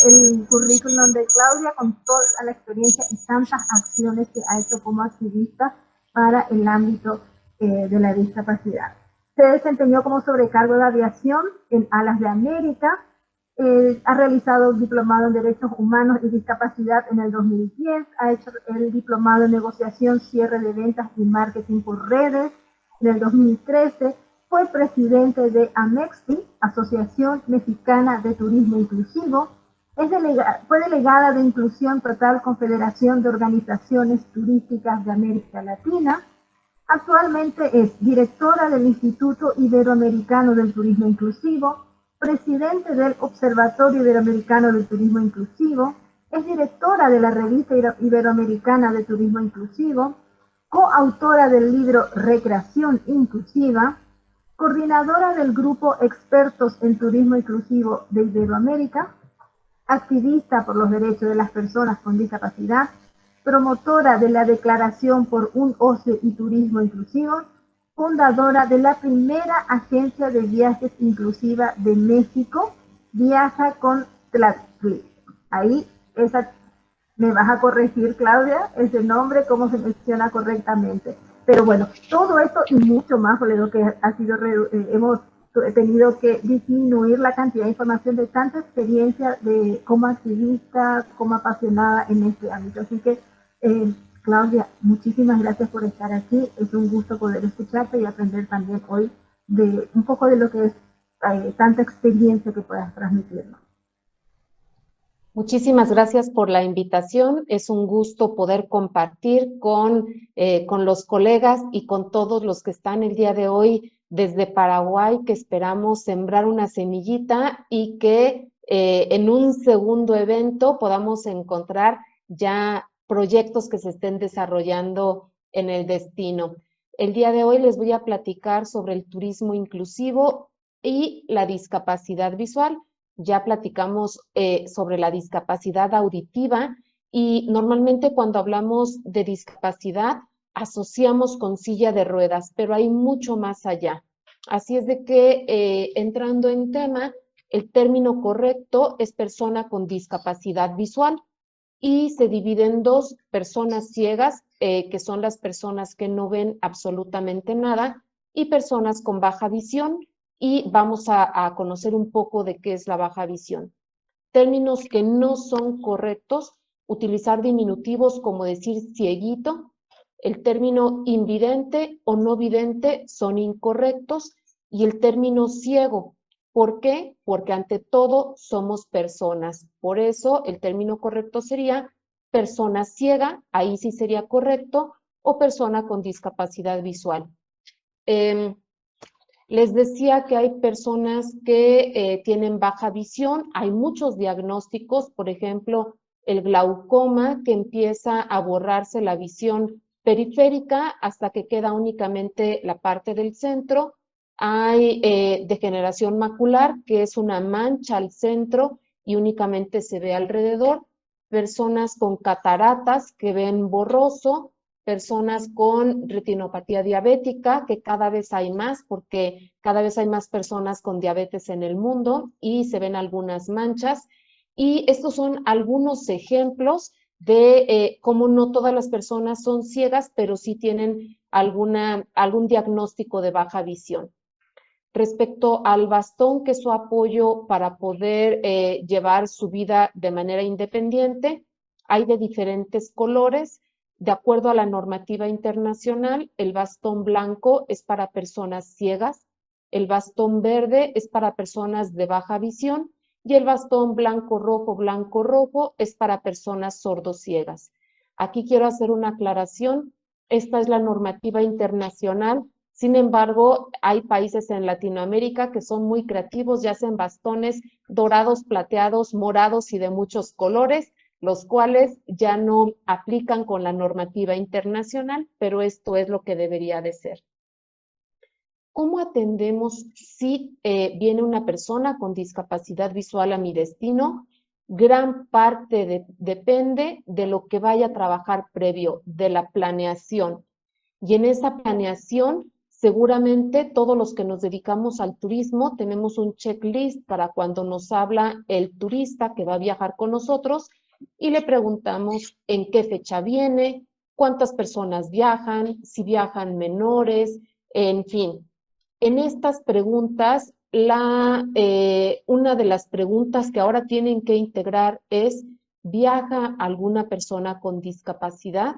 el currículum de Claudia con toda la experiencia y tantas acciones que ha hecho como activista para el ámbito de la discapacidad. Se desempeñó como sobrecargo de aviación en Alas de América. Ha realizado un diplomado en Derechos Humanos y Discapacidad en el 2010. Ha hecho el diplomado en Negociación, Cierre de Ventas y Marketing por Redes en el 2013. Fue presidente de AMEXTI, Asociación Mexicana de Turismo Inclusivo. Fue delegada de Inclusión Total, Confederación de Organizaciones Turísticas de América Latina. Actualmente es directora del Instituto Iberoamericano del Turismo Inclusivo, presidente del Observatorio Iberoamericano del Turismo Inclusivo, es directora de la Revista Iberoamericana de Turismo Inclusivo, coautora del libro Recreación Inclusiva, coordinadora del Grupo Expertos en Turismo Inclusivo de Iberoamérica, activista por los derechos de las personas con discapacidad, promotora de la Declaración por un Ocio y Turismo Inclusivo, fundadora de la primera agencia de viajes inclusiva de México, Viaja con Tlaxcala. Ahí me vas a corregir, Claudia, ese nombre, cómo se menciona correctamente. Pero bueno, todo esto y mucho más, por lo que ha sido, hemos tenido que disminuir la cantidad de información de tanta experiencia de como activista, como apasionada en este ámbito. Así que, Claudia, muchísimas gracias por estar aquí. Es un gusto poder escucharte y aprender también hoy de un poco de lo que es tanta experiencia que puedas transmitirnos. Muchísimas gracias por la invitación. Es un gusto poder compartir con los colegas y con todos los que están el día de hoy desde Paraguay, que esperamos sembrar una semillita y que en un segundo evento podamos encontrar ya proyectos que se estén desarrollando en el destino. El día de hoy les voy a platicar sobre el turismo inclusivo y la discapacidad visual. Ya platicamos sobre la discapacidad auditiva y normalmente cuando hablamos de discapacidad asociamos con silla de ruedas, pero hay mucho más allá. Así es de que entrando en tema, el término correcto es persona con discapacidad visual y se divide en dos: personas ciegas, que son las personas que no ven absolutamente nada, y personas con baja visión, y vamos a conocer un poco de qué es la baja visión. Términos que no son correctos: utilizar diminutivos como decir cieguito. El término invidente o no vidente son incorrectos, y el término ciego. ¿Por qué? Porque ante todo somos personas. Por eso el término correcto sería persona ciega, ahí sí sería correcto, o persona con discapacidad visual. Les decía que hay personas que tienen baja visión, hay muchos diagnósticos, por ejemplo, el glaucoma, que empieza a borrarse la visión periférica hasta que queda únicamente la parte del centro. Hay degeneración macular, que es una mancha al centro y únicamente se ve alrededor. Personas con cataratas que ven borroso, personas con retinopatía diabética, que cada vez hay más porque cada vez hay más personas con diabetes en el mundo y se ven algunas manchas. Y estos son algunos ejemplos de cómo no todas las personas son ciegas, pero sí tienen algún diagnóstico de baja visión. Respecto al bastón, que es su apoyo para poder llevar su vida de manera independiente, hay de diferentes colores. De acuerdo a la normativa internacional, el bastón blanco es para personas ciegas, el bastón verde es para personas de baja visión y el bastón blanco rojo es para personas sordociegas. Aquí quiero hacer una aclaración. Esta es la normativa internacional. Sin embargo, hay países en Latinoamérica que son muy creativos y hacen bastones dorados, plateados, morados y de muchos colores, los cuales ya no aplican con la normativa internacional, pero esto es lo que debería de ser. ¿Cómo atendemos si viene una persona con discapacidad visual a mi destino? Gran parte depende de lo que vaya a trabajar previo, de la planeación. Y en esa planeación Seguramente todos los que nos dedicamos al turismo tenemos un checklist para cuando nos habla el turista que va a viajar con nosotros y le preguntamos en qué fecha viene, cuántas personas viajan, si viajan menores, en fin. En estas preguntas, una de las preguntas que ahora tienen que integrar es, ¿viaja alguna persona con discapacidad?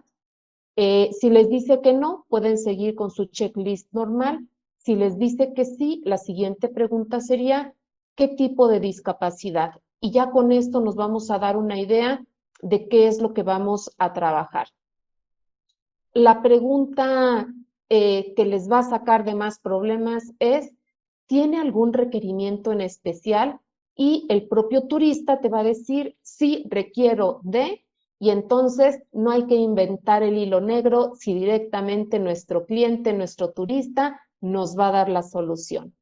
Si les dice que no, pueden seguir con su checklist normal. Si les dice que sí, la siguiente pregunta sería, ¿qué tipo de discapacidad? Y ya con esto nos vamos a dar una idea de qué es lo que vamos a trabajar. La pregunta que les va a sacar de más problemas es, ¿tiene algún requerimiento en especial? Y el propio turista te va a decir, sí, requiero de, y entonces no hay que inventar el hilo negro si directamente nuestro cliente, nuestro turista, nos va a dar la solución.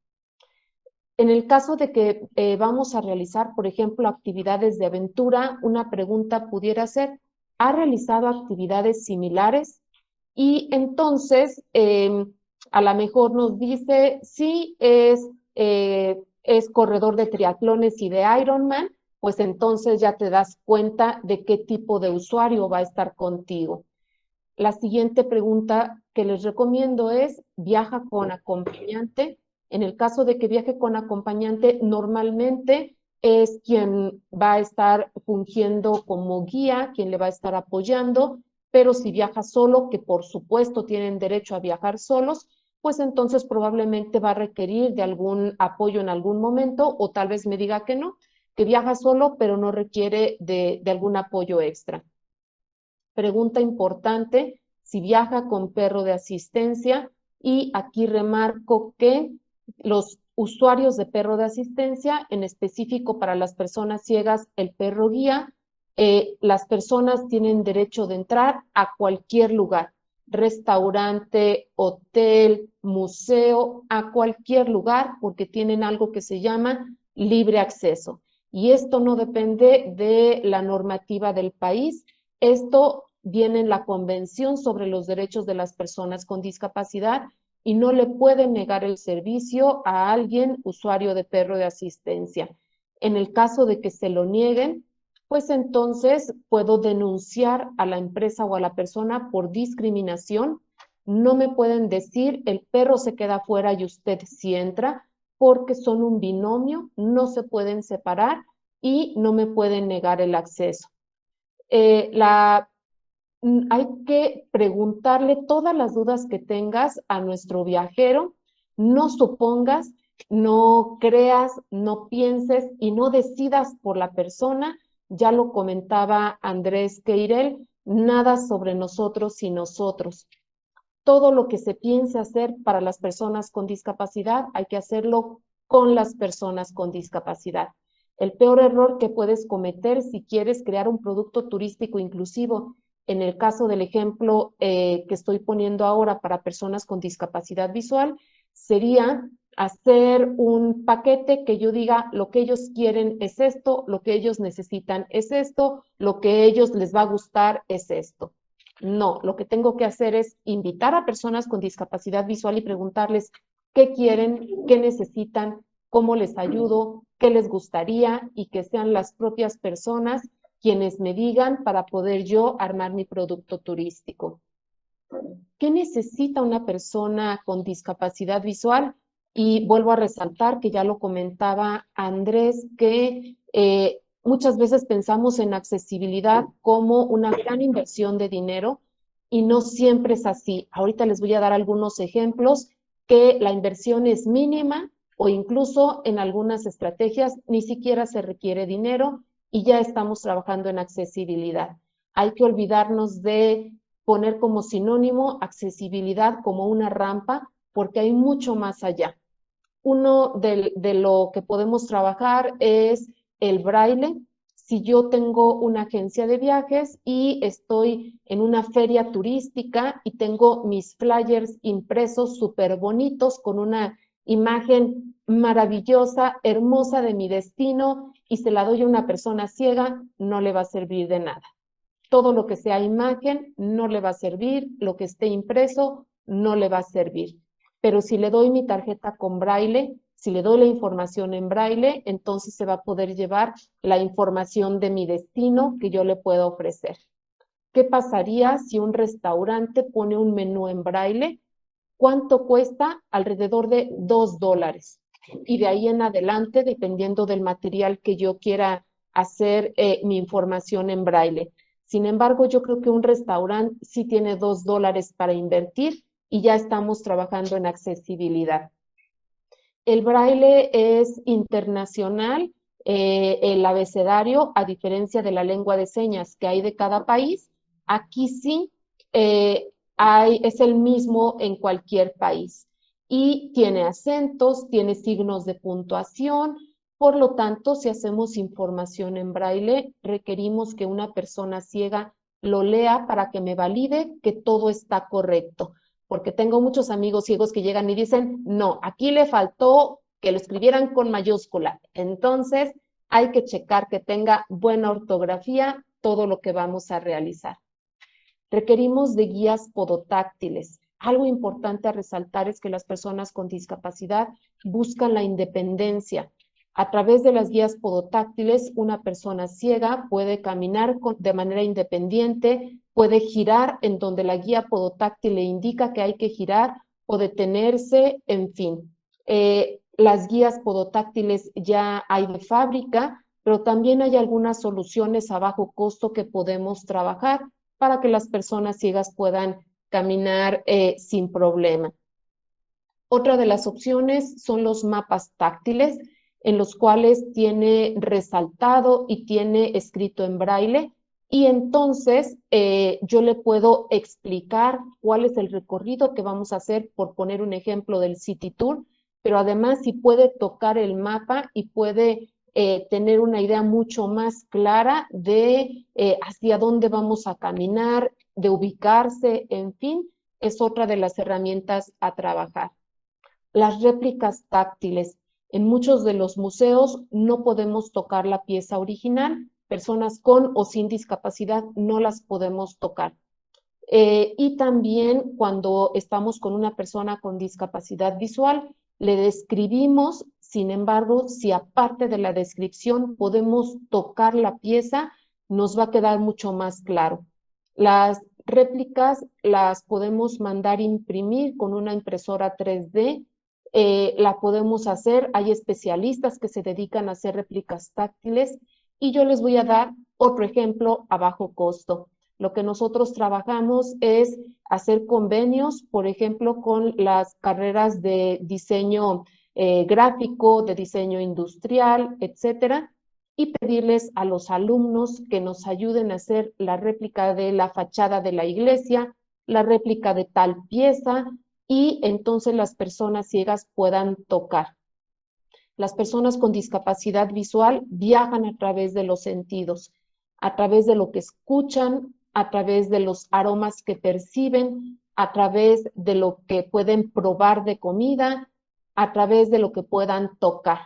En el caso de que vamos a realizar, por ejemplo, actividades de aventura, una pregunta pudiera ser, ¿ha realizado actividades similares? Y entonces, a lo mejor nos dice, sí, es corredor de triatlones y de Ironman, pues entonces ya te das cuenta de qué tipo de usuario va a estar contigo. La siguiente pregunta que les recomiendo es, ¿viaja con acompañante? En el caso de que viaje con acompañante, normalmente es quien va a estar fungiendo como guía, quien le va a estar apoyando, pero si viaja solo, que por supuesto tienen derecho a viajar solos, pues entonces probablemente va a requerir de algún apoyo en algún momento, o tal vez me diga que no, que viaja solo, pero no requiere de algún apoyo extra. Pregunta importante, si viaja con perro de asistencia, y aquí remarco que los usuarios de perro de asistencia, en específico para las personas ciegas, el perro guía, las personas tienen derecho de entrar a cualquier lugar, restaurante, hotel, museo, a cualquier lugar, porque tienen algo que se llama libre acceso. Y esto no depende de la normativa del país. Esto viene en la Convención sobre los Derechos de las Personas con Discapacidad y no le pueden negar el servicio a alguien usuario de perro de asistencia. En el caso de que se lo nieguen, pues entonces puedo denunciar a la empresa o a la persona por discriminación. No me pueden decir el perro se queda fuera y usted sí entra, porque son un binomio, no se pueden separar y no me pueden negar el acceso. Hay que preguntarle todas las dudas que tengas a nuestro viajero. No supongas, no creas, no pienses y no decidas por la persona. Ya lo comentaba Andrés Queirel, nada sobre nosotros y nosotros. Todo lo que se piense hacer para las personas con discapacidad, hay que hacerlo con las personas con discapacidad. El peor error que puedes cometer si quieres crear un producto turístico inclusivo, en el caso del ejemplo que estoy poniendo ahora para personas con discapacidad visual, sería hacer un paquete que yo diga lo que ellos quieren es esto, lo que ellos necesitan es esto, lo que a ellos les va a gustar es esto. No, lo que tengo que hacer es invitar a personas con discapacidad visual y preguntarles qué quieren, qué necesitan, cómo les ayudo, qué les gustaría, y que sean las propias personas quienes me digan para poder yo armar mi producto turístico. ¿Qué necesita una persona con discapacidad visual? Y vuelvo a resaltar que ya lo comentaba Andrés, que muchas veces pensamos en accesibilidad como una gran inversión de dinero y no siempre es así. Ahorita les voy a dar algunos ejemplos que la inversión es mínima o incluso en algunas estrategias ni siquiera se requiere dinero y ya estamos trabajando en accesibilidad. Hay que olvidarnos de poner como sinónimo accesibilidad como una rampa, porque hay mucho más allá. Uno de lo que podemos trabajar es el braille. Si yo tengo una agencia de viajes y estoy en una feria turística y tengo mis flyers impresos súper bonitos con una imagen maravillosa, hermosa de mi destino y se la doy a una persona ciega, no le va a servir de nada. Todo lo que sea imagen no le va a servir, lo que esté impreso no le va a servir. pero si le doy mi tarjeta con braille, si le doy la información en braille, entonces se va a poder llevar la información de mi destino que yo le puedo ofrecer. ¿Qué pasaría si un restaurante pone un menú en braille? ¿Cuánto cuesta? Alrededor de $2. Y de ahí en adelante, dependiendo del material que yo quiera hacer mi información en braille. Sin embargo, yo creo que un restaurante sí tiene $2 para invertir y ya estamos trabajando en accesibilidad. El braille es internacional, el abecedario, a diferencia de la lengua de señas que hay de cada país, aquí sí es el mismo en cualquier país. Y tiene acentos, tiene signos de puntuación, por lo tanto, si hacemos información en braille, requerimos que una persona ciega lo lea para que me valide que todo está correcto. Porque tengo muchos amigos ciegos que llegan y dicen, no, aquí le faltó que lo escribieran con mayúscula. Entonces, hay que checar que tenga buena ortografía todo lo que vamos a realizar. Requerimos de guías podotáctiles. Algo importante a resaltar es que las personas con discapacidad buscan la independencia. A través de las guías podotáctiles, una persona ciega puede caminar de manera independiente, puede girar en donde la guía podotáctil le indica que hay que girar o detenerse, en fin. Las guías podotáctiles ya hay de fábrica, pero también hay algunas soluciones a bajo costo que podemos trabajar para que las personas ciegas puedan caminar sin problema. Otra de las opciones son los mapas táctiles, en los cuales tiene resaltado y tiene escrito en braille, y entonces yo le puedo explicar cuál es el recorrido que vamos a hacer, por poner un ejemplo del City Tour, pero además si puede tocar el mapa y puede tener una idea mucho más clara de hacia dónde vamos a caminar, de ubicarse, en fin, es otra de las herramientas a trabajar. Las réplicas táctiles. En muchos de los museos no podemos tocar la pieza original, personas con o sin discapacidad no las podemos tocar. Y también cuando estamos con una persona con discapacidad visual, le describimos, sin embargo, si aparte de la descripción podemos tocar la pieza, nos va a quedar mucho más claro. Las réplicas las podemos mandar imprimir con una impresora 3D, la podemos hacer, hay especialistas que se dedican a hacer réplicas táctiles y yo les voy a dar otro ejemplo a bajo costo. Lo que nosotros trabajamos es hacer convenios, por ejemplo, con las carreras de diseño gráfico, de diseño industrial, etcétera, y pedirles a los alumnos que nos ayuden a hacer la réplica de la fachada de la iglesia, la réplica de tal pieza, y entonces las personas ciegas puedan tocar. Las personas con discapacidad visual viajan a través de los sentidos, a través de lo que escuchan, a través de los aromas que perciben, a través de lo que pueden probar de comida, a través de lo que puedan tocar.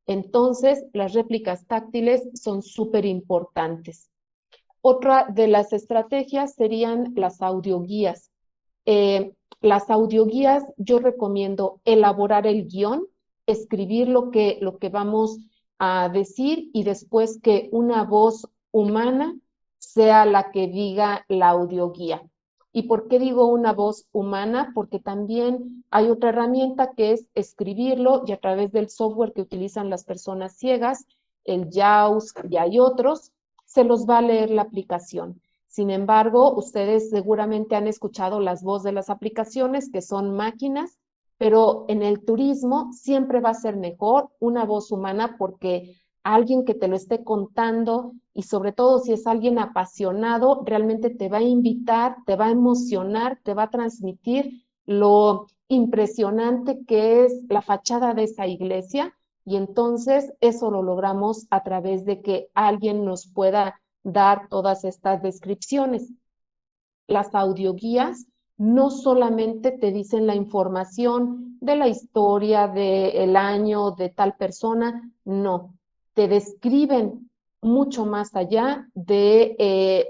Entonces, las réplicas táctiles son súper importantes. Otra de las estrategias serían las audioguías. Las audioguías, yo recomiendo elaborar el guión, escribir lo que vamos a decir y después que una voz humana sea la que diga la audioguía. ¿Y por qué digo una voz humana? Porque también hay otra herramienta que es escribirlo, y a través del software que utilizan las personas ciegas, el JAWS y hay otros, se los va a leer la aplicación. Sin embargo, ustedes seguramente han escuchado las voces de las aplicaciones, que son máquinas, pero en el turismo siempre va a ser mejor una voz humana, porque alguien que te lo esté contando, y sobre todo si es alguien apasionado, realmente te va a invitar, te va a emocionar, te va a transmitir lo impresionante que es la fachada de esa iglesia, y entonces eso lo logramos a través de que alguien nos pueda dar todas estas descripciones. Las audioguías no solamente te dicen la información de la historia, del año, de tal persona, no, te describen mucho más allá de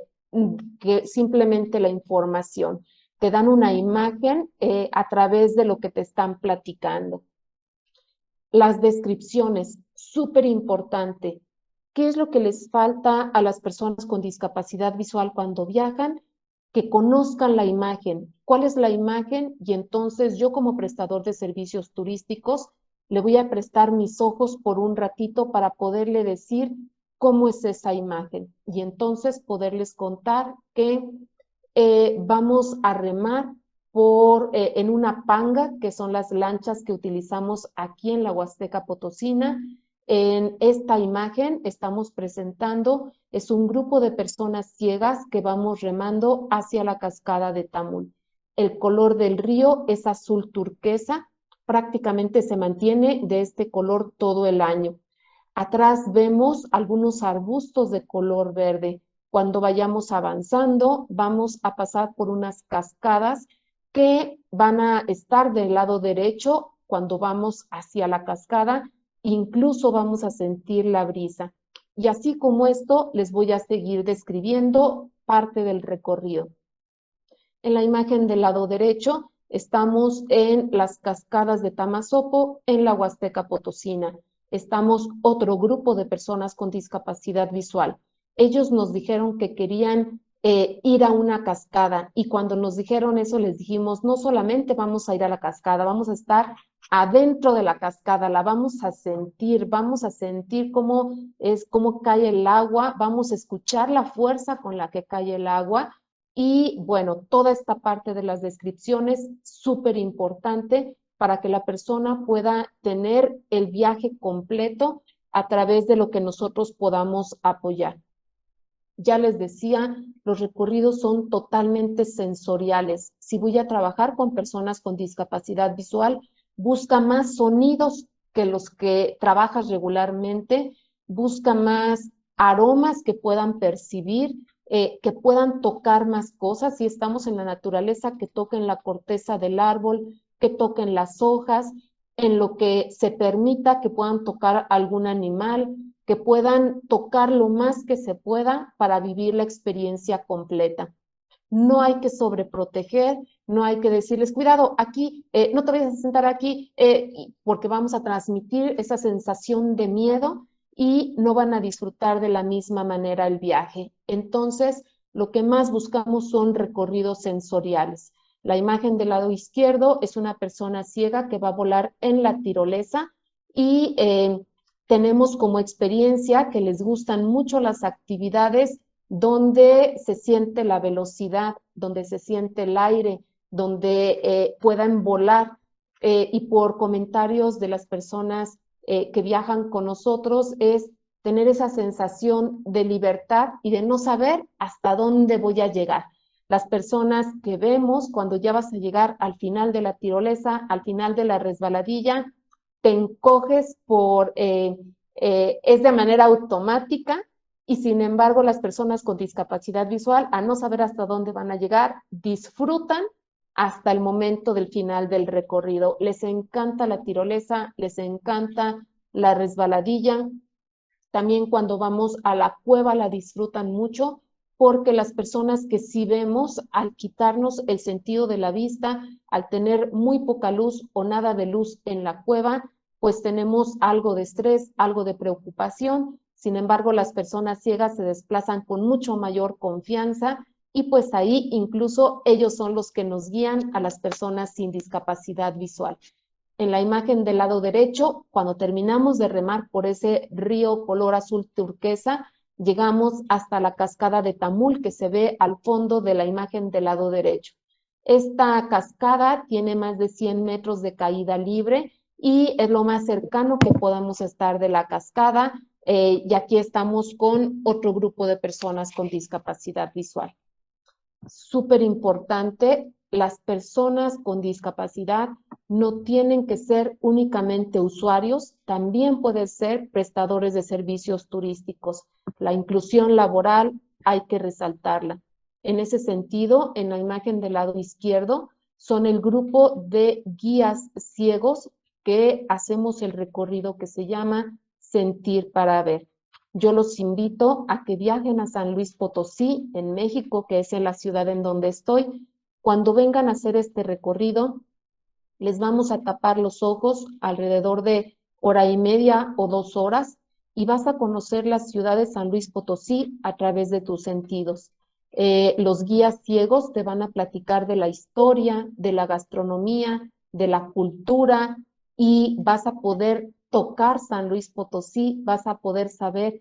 que simplemente la información. te dan una imagen a través de lo que te están platicando. Las descripciones, súper importante. ¿Qué es lo que les falta a las personas con discapacidad visual cuando viajan? Que conozcan la imagen. ¿Cuál es la imagen? Y entonces yo como prestador de servicios turísticos le voy a prestar mis ojos por un ratito para poderle decir cómo es esa imagen. Y entonces poderles contar que vamos a remar en una panga, que son las lanchas que utilizamos aquí en la Huasteca Potosina. En esta imagen estamos presentando, es un grupo de personas ciegas que vamos remando hacia la cascada de Tamul. El color del río es azul turquesa, prácticamente se mantiene de este color todo el año. Atrás vemos algunos arbustos de color verde. Cuando vayamos avanzando, vamos a pasar por unas cascadas que van a estar del lado derecho cuando vamos hacia la cascada, incluso vamos a sentir la brisa. Y así como esto, les voy a seguir describiendo parte del recorrido. En la imagen del lado derecho, estamos en las cascadas de Tamazopo, en la Huasteca Potosina. Estamos otro grupo de personas con discapacidad visual. Ellos nos dijeron que querían ir a una cascada, y cuando nos dijeron eso les dijimos, no solamente vamos a ir a la cascada, vamos a estar adentro de la cascada, la vamos a sentir cómo cae el agua, vamos a escuchar la fuerza con la que cae el agua. Y bueno, toda esta parte de las descripciones, súper importante para que la persona pueda tener el viaje completo a través de lo que nosotros podamos apoyar. Ya les decía, los recorridos son totalmente sensoriales. Si voy a trabajar con personas con discapacidad visual, busca más sonidos que los que trabajas regularmente, busca más aromas que puedan percibir, que puedan tocar más cosas. Si estamos en la naturaleza, que toquen la corteza del árbol, que toquen las hojas, en lo que se permita que puedan tocar algún animal, que puedan tocar lo más que se pueda para vivir la experiencia completa. No hay que sobreproteger, no hay que decirles, cuidado, aquí, no te vayas a sentar aquí, porque vamos a transmitir esa sensación de miedo y no van a disfrutar de la misma manera el viaje. Entonces, lo que más buscamos son recorridos sensoriales. La imagen del lado izquierdo es una persona ciega que va a volar en la tirolesa, y tenemos como experiencia que les gustan mucho las actividades donde se siente la velocidad, donde se siente el aire, donde puedan volar. Y por comentarios de las personas que viajan con nosotros, es tener esa sensación de libertad y de no saber hasta dónde voy a llegar. Las personas que vemos cuando ya vas a llegar al final de la tirolesa, al final de la resbaladilla, te encoges es de manera automática, y sin embargo las personas con discapacidad visual, al no saber hasta dónde van a llegar, disfrutan hasta el momento del final del recorrido. Les encanta la tirolesa, les encanta la resbaladilla. También cuando vamos a la cueva la disfrutan mucho, porque las personas que sí vemos, al quitarnos el sentido de la vista, al tener muy poca luz o nada de luz en la cueva, pues tenemos algo de estrés, algo de preocupación. Sin embargo, las personas ciegas se desplazan con mucho mayor confianza, y pues ahí incluso ellos son los que nos guían a las personas sin discapacidad visual. En la imagen del lado derecho, cuando terminamos de remar por ese río color azul turquesa, llegamos hasta la cascada de Tamul, que se ve al fondo de la imagen del lado derecho. Esta cascada tiene más de 100 metros de caída libre y es lo más cercano que podamos estar de la cascada, y aquí estamos con otro grupo de personas con discapacidad visual. Súper importante, las personas con discapacidad no tienen que ser únicamente usuarios, también pueden ser prestadores de servicios turísticos. La inclusión laboral hay que resaltarla. En ese sentido, en la imagen del lado izquierdo, son el grupo de guías ciegos que hacemos el recorrido que se llama Sentir para Ver. Yo los invito a que viajen a San Luis Potosí, en México, que es en la ciudad en donde estoy. Cuando vengan a hacer este recorrido, les vamos a tapar los ojos alrededor de hora y media o 2 horas y vas a conocer la ciudad de San Luis Potosí a través de tus sentidos. Los guías ciegos te van a platicar de la historia, de la gastronomía, de la cultura, y vas a poder tocar San Luis Potosí, vas a poder saber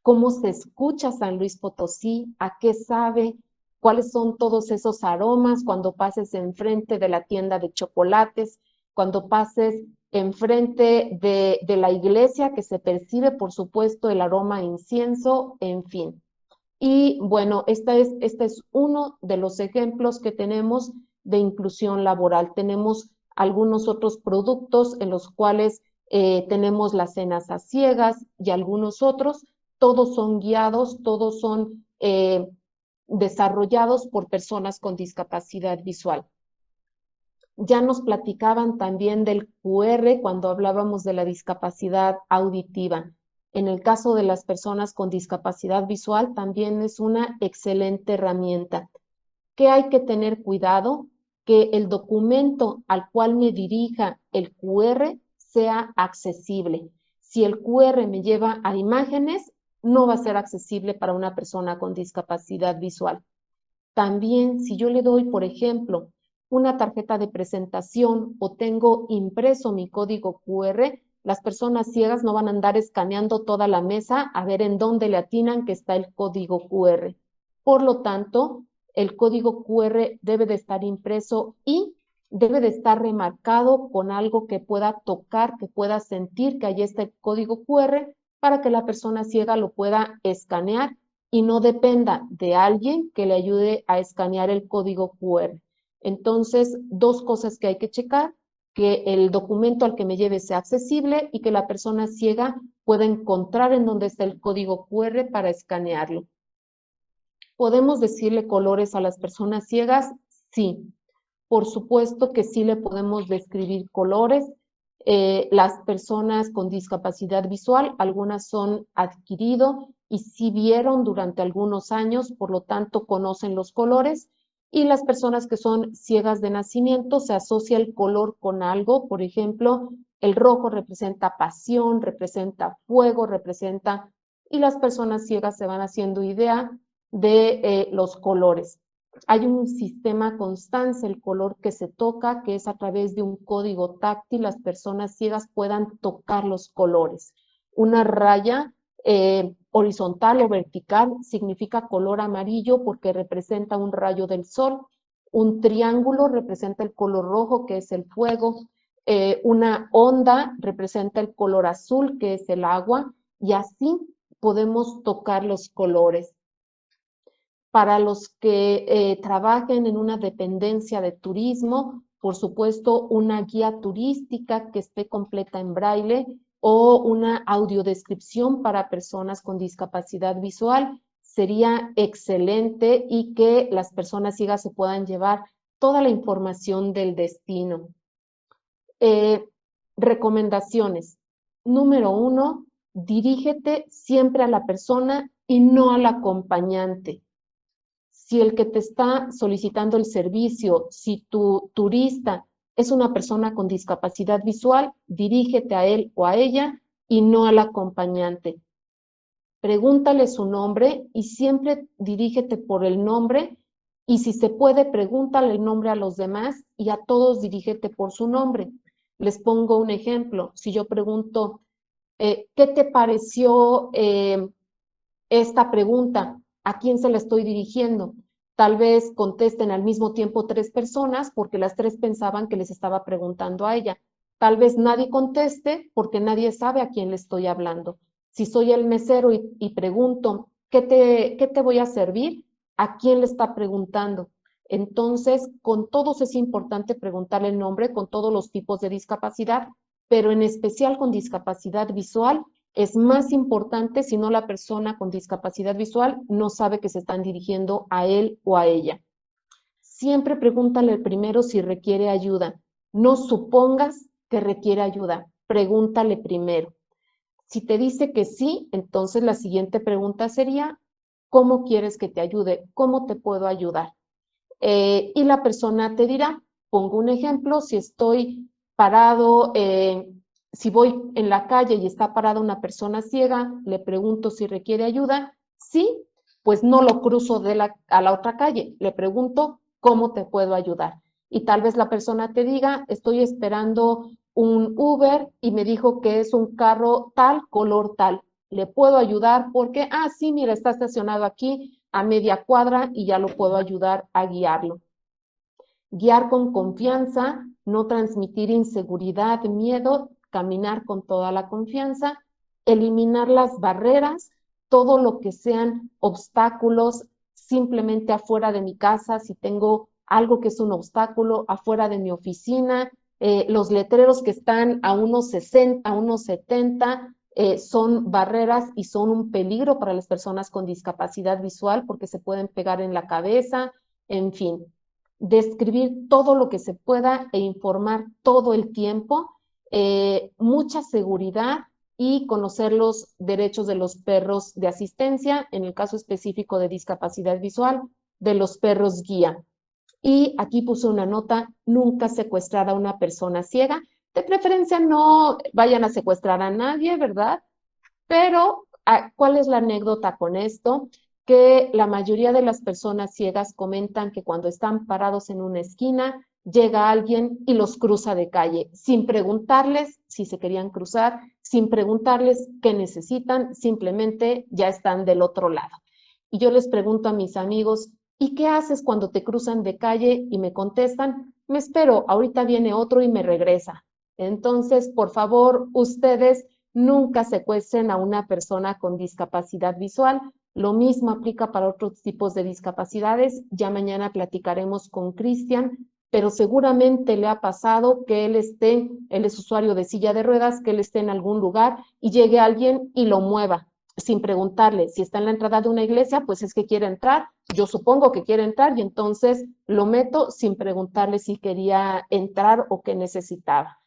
cómo se escucha San Luis Potosí, a qué sabe, cuáles son todos esos aromas cuando pases enfrente de la tienda de chocolates, cuando pases enfrente de la iglesia, que se percibe, por supuesto, el aroma a incienso, en fin. Y bueno, este es uno de los ejemplos que tenemos de inclusión laboral. Tenemos algunos otros productos en los cuales tenemos las cenas a ciegas y algunos otros. Todos son guiados, todos son desarrollados por personas con discapacidad visual. Ya nos platicaban también del QR cuando hablábamos de la discapacidad auditiva. En el caso de las personas con discapacidad visual, también es una excelente herramienta. ¿Qué hay que tener cuidado? Que el documento al cual me dirija el QR sea accesible. Si el QR me lleva a imágenes, no va a ser accesible para una persona con discapacidad visual. También, si yo le doy, por ejemplo, una tarjeta de presentación o tengo impreso mi código QR, las personas ciegas no van a andar escaneando toda la mesa a ver en dónde le atinan que está el código QR. Por lo tanto, el código QR debe de estar impreso y debe de estar remarcado con algo que pueda tocar, que pueda sentir que ahí está el código QR para que la persona ciega lo pueda escanear y no dependa de alguien que le ayude a escanear el código QR. Entonces, 2 cosas que hay que checar: que el documento al que me lleve sea accesible y que la persona ciega pueda encontrar en dónde está el código QR para escanearlo. ¿Podemos decirle colores a las personas ciegas? Sí, por supuesto que sí le podemos describir colores. Las personas con discapacidad visual, algunas son adquirido y sí vieron durante algunos años, por lo tanto conocen los colores. Y las personas que son ciegas de nacimiento, se asocia el color con algo. Por ejemplo, el rojo representa pasión, representa fuego, representa... Y las personas ciegas se van haciendo idea de los colores. Hay un sistema constante, el color que se toca, que es a través de un código táctil, las personas ciegas puedan tocar los colores. Una raya horizontal o vertical significa color amarillo porque representa un rayo del sol. Un triángulo representa el color rojo, que es el fuego. Una onda representa el color azul, que es el agua, y así podemos tocar los colores. Para los que trabajen en una dependencia de turismo, por supuesto, una guía turística que esté completa en braille o una audiodescripción para personas con discapacidad visual sería excelente, y que las personas ciegas se puedan llevar toda la información del destino. Recomendaciones. Número 1, dirígete siempre a la persona y no al acompañante. Si el que te está solicitando el servicio, si tu turista es una persona con discapacidad visual, dirígete a él o a ella y no al acompañante. Pregúntale su nombre y siempre dirígete por el nombre, y si se puede, pregúntale el nombre a los demás y a todos dirígete por su nombre. Les pongo un ejemplo. Si yo pregunto, ¿qué te pareció esta pregunta? ¿A quién se la estoy dirigiendo? Tal vez contesten al mismo tiempo 3 personas porque las 3 pensaban que les estaba preguntando a ella. Tal vez nadie conteste porque nadie sabe a quién le estoy hablando. Si soy el mesero y pregunto, ¿qué te voy a servir? ¿A quién le está preguntando? Entonces, con todos es importante preguntarle el nombre, con todos los tipos de discapacidad, pero en especial con discapacidad visual. Es más importante si no la persona con discapacidad visual no sabe que se están dirigiendo a él o a ella. Siempre pregúntale primero si requiere ayuda. No supongas que requiere ayuda. Pregúntale primero. Si te dice que sí, entonces la siguiente pregunta sería, ¿cómo quieres que te ayude? ¿Cómo te puedo ayudar? y la persona te dirá, pongo un ejemplo, si estoy parado, si voy en la calle y está parada una persona ciega, le pregunto si requiere ayuda, sí, pues no lo cruzo a la otra calle, le pregunto cómo te puedo ayudar. Y tal vez la persona te diga, estoy esperando un Uber y me dijo que es un carro tal, color tal. ¿Le puedo ayudar? Porque, sí, mira, está estacionado aquí a media cuadra y ya lo puedo ayudar a guiarlo. Guiar con confianza, no transmitir inseguridad, miedo, caminar con toda la confianza, eliminar las barreras, todo lo que sean obstáculos simplemente afuera de mi casa, si tengo algo que es un obstáculo afuera de mi oficina, los letreros que están a unos 60, a unos 70, son barreras y son un peligro para las personas con discapacidad visual porque se pueden pegar en la cabeza, en fin. Describir todo lo que se pueda e informar todo el tiempo, mucha seguridad y conocer los derechos de los perros de asistencia, en el caso específico de discapacidad visual, de los perros guía. Y aquí puse una nota, nunca secuestrar a una persona ciega. De preferencia no vayan a secuestrar a nadie, ¿verdad? Pero, ¿cuál es la anécdota con esto? Que la mayoría de las personas ciegas comentan que cuando están parados en una esquina, llega alguien y los cruza de calle, sin preguntarles si se querían cruzar, sin preguntarles qué necesitan, simplemente ya están del otro lado. Y yo les pregunto a mis amigos, ¿y qué haces cuando te cruzan de calle? Y me contestan, me espero, ahorita viene otro y me regresa. Entonces, por favor, ustedes nunca secuestren a una persona con discapacidad visual. Lo mismo aplica para otros tipos de discapacidades. Ya mañana platicaremos con Cristian, pero seguramente le ha pasado que él es usuario de silla de ruedas, que él esté en algún lugar y llegue alguien y lo mueva sin preguntarle. Si está en la entrada de una iglesia, pues es que quiere entrar. Yo supongo que quiere entrar y entonces lo meto sin preguntarle si quería entrar o qué necesitaba.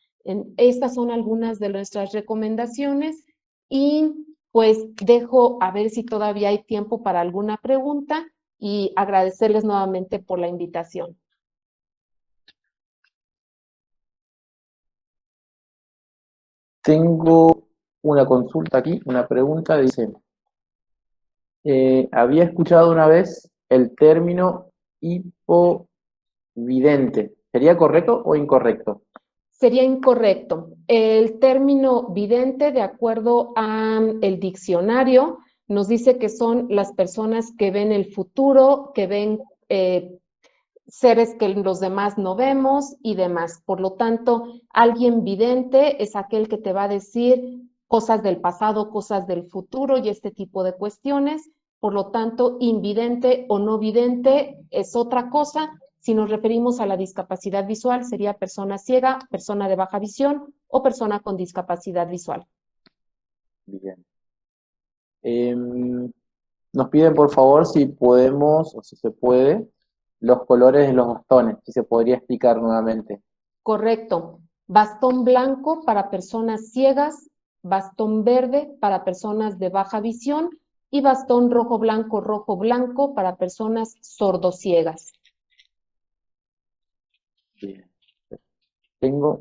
Estas son algunas de nuestras recomendaciones y pues dejo a ver si todavía hay tiempo para alguna pregunta y agradecerles nuevamente por la invitación. Tengo una consulta aquí, una pregunta, dice, había escuchado una vez el término hipovidente. ¿Sería correcto o incorrecto? Sería incorrecto. El término vidente, de acuerdo al diccionario, nos dice que son las personas que ven el futuro, que ven seres que los demás no vemos y demás. Por lo tanto, alguien vidente es aquel que te va a decir cosas del pasado, cosas del futuro y este tipo de cuestiones. Por lo tanto, invidente o no vidente es otra cosa. Si nos referimos a la discapacidad visual, sería persona ciega, persona de baja visión o persona con discapacidad visual. Bien. Nos piden por favor si podemos o si se puede los colores de los bastones, si se podría explicar nuevamente. Correcto. Bastón blanco para personas ciegas, bastón verde para personas de baja visión y bastón rojo, blanco para personas sordociegas. Bien.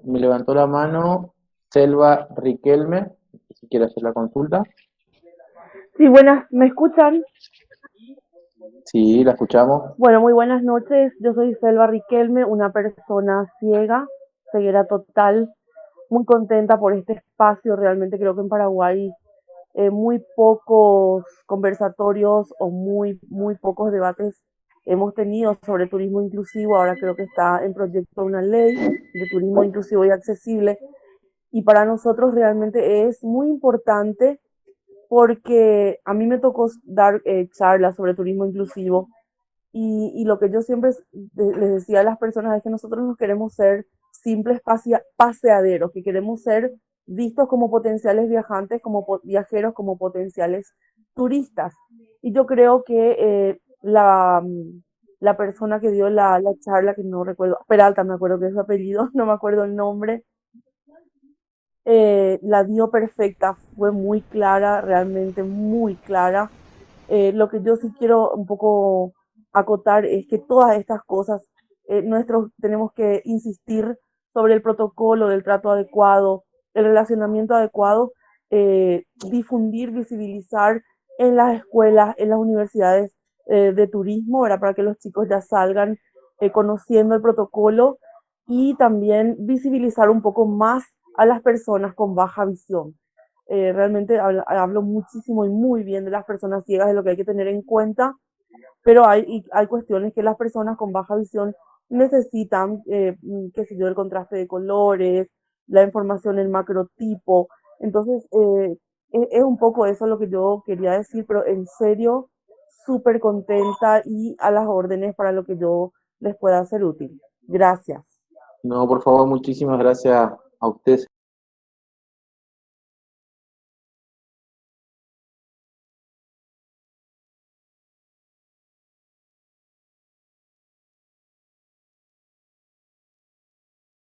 Me levantó la mano Selva Riquelme, si quiere hacer la consulta. Sí, buenas, ¿me escuchan? Sí, la escuchamos. Bueno, muy buenas noches. Yo soy Selva Riquelme, una persona ciega, ceguera total, muy contenta por este espacio. Realmente creo que en Paraguay muy pocos conversatorios o muy pocos debates hemos tenido sobre turismo inclusivo. Ahora creo que está en proyecto una ley de turismo inclusivo y accesible. Y para nosotros realmente es muy importante porque a mí me tocó dar charlas sobre turismo inclusivo y lo que yo siempre les decía a las personas es que nosotros no queremos ser simples paseaderos, que queremos ser vistos como potenciales viajantes, como viajeros, como potenciales turistas. Y yo creo que la persona que dio la charla, que no recuerdo, Peralta me acuerdo que es su apellido, no me acuerdo el nombre, la dio perfecta, fue muy clara, realmente muy clara. Lo que yo sí quiero un poco acotar es que todas estas cosas, tenemos que insistir sobre el protocolo del trato adecuado, el relacionamiento adecuado, difundir, visibilizar en las escuelas, en las universidades de turismo, ¿verdad? Para que los chicos ya salgan conociendo el protocolo y también visibilizar un poco más a las personas con baja visión. Realmente hablo muchísimo y muy bien de las personas ciegas, de lo que hay que tener en cuenta, pero hay cuestiones que las personas con baja visión necesitan, qué sé yo, el contraste de colores, la información en macrotipo. Entonces, es un poco eso lo que yo quería decir, pero en serio, súper contenta y a las órdenes para lo que yo les pueda ser útil. Gracias. No, por favor, muchísimas gracias a usted.